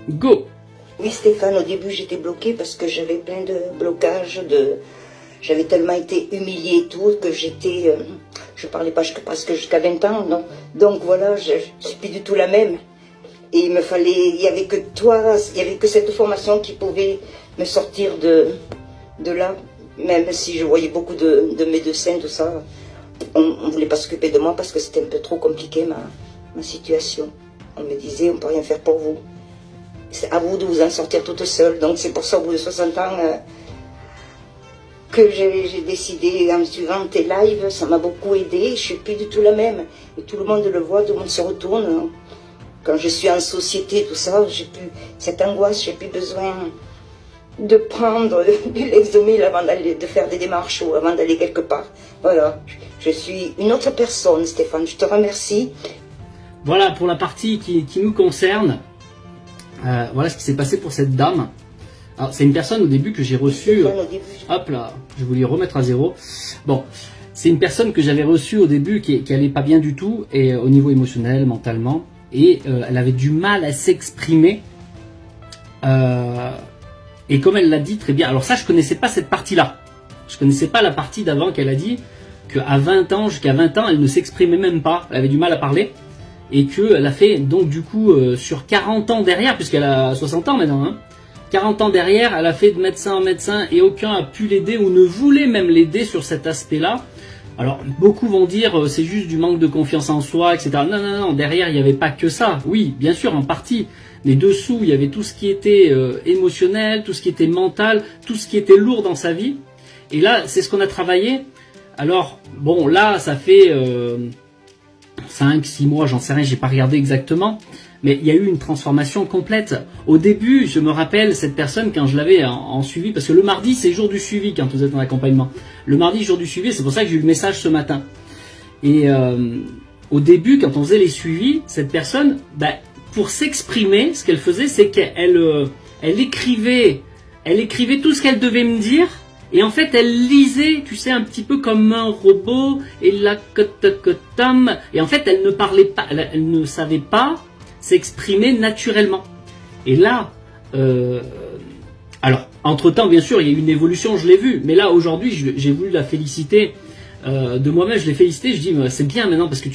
Go! Oui Stéphane, au début j'étais bloquée parce que j'avais plein de blocages, j'avais tellement été humiliée et tout que je parlais pas presque jusqu'à 20 ans, non. Donc voilà, je suis plus du tout la même. Et il y avait que toi, il y avait que cette formation qui pouvait me sortir de là, même si je voyais beaucoup de médecins, tout ça. On voulait pas s'occuper de moi parce que c'était un peu trop compliqué ma situation. On me disait, on peut rien faire pour vous. C'est à vous de vous en sortir toute seule. Donc c'est pour ça, au bout de 60 ans, que j'ai décidé, en suivant tes lives, ça m'a beaucoup aidé. Je suis plus du tout la même. Et tout le monde le voit, tout le monde se retourne. Quand je suis en société, tout ça, j'ai plus cette angoisse, j'ai plus besoin de prendre du Lexomil avant de faire des démarches ou avant d'aller quelque part. Voilà, je suis une autre personne, Stéphane. Je te remercie. Voilà pour la partie qui nous concerne. Voilà ce qui s'est passé pour cette dame. Alors c'est une personne au début que j'ai reçue. Hop là, je voulais remettre à zéro. Bon, c'est une personne que j'avais reçue au début qui allait pas bien du tout et au niveau émotionnel, mentalement, et elle avait du mal à s'exprimer. Et comme elle l'a dit très bien, alors ça je connaissais pas cette partie-là. Je connaissais pas la partie d'avant qu'elle a dit qu'à 20 ans, jusqu'à 20 ans, elle ne s'exprimait même pas. Elle avait du mal à parler. Et qu'elle a fait, donc du coup, sur 40 ans derrière, puisqu'elle a 60 ans maintenant, hein, 40 ans derrière, elle a fait de médecin en médecin et aucun a pu l'aider ou ne voulait même l'aider sur cet aspect-là. Alors, beaucoup vont dire c'est juste du manque de confiance en soi, etc. Non, non, non, derrière, il n'y avait pas que ça. Oui, bien sûr, en partie. Mais dessous, il y avait tout ce qui était émotionnel, tout ce qui était mental, tout ce qui était lourd dans sa vie. Et là, c'est ce qu'on a travaillé. Alors, bon, là, ça fait 5, 6 mois, j'en sais rien, j'ai pas regardé exactement. Mais il y a eu une transformation complète. Au début, je me rappelle cette personne quand je l'avais en suivi, parce que le mardi, c'est jour du suivi quand vous êtes en accompagnement. Le mardi, jour du suivi, c'est pour ça que j'ai eu le message ce matin. Et au début, quand on faisait les suivis, cette personne, pour s'exprimer, ce qu'elle faisait, c'est qu'elle écrivait tout ce qu'elle devait me dire. Et en fait, elle lisait, tu sais, un petit peu comme un robot, et la cotam. Et en fait, elle ne parlait pas, elle ne savait pas s'exprimer naturellement. Et là, alors, entre-temps, bien sûr, il y a eu une évolution, je l'ai vu. Mais là, aujourd'hui, j'ai voulu la féliciter de moi-même. Je l'ai félicité, je dis, c'est bien maintenant, parce que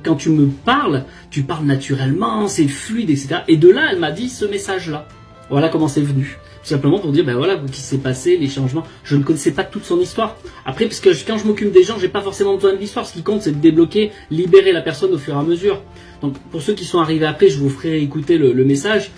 quand tu me parles, tu parles naturellement, c'est fluide, etc. Et de là, elle m'a dit ce message-là. Voilà comment c'est venu. Tout simplement pour dire, voilà, ce qui s'est passé, les changements. Je ne connaissais pas toute son histoire. Après, parce que quand je m'occupe des gens, j'ai pas forcément besoin de l'histoire. Ce qui compte, c'est de débloquer, libérer la personne au fur et à mesure. Donc, pour ceux qui sont arrivés après, je vous ferai écouter le message.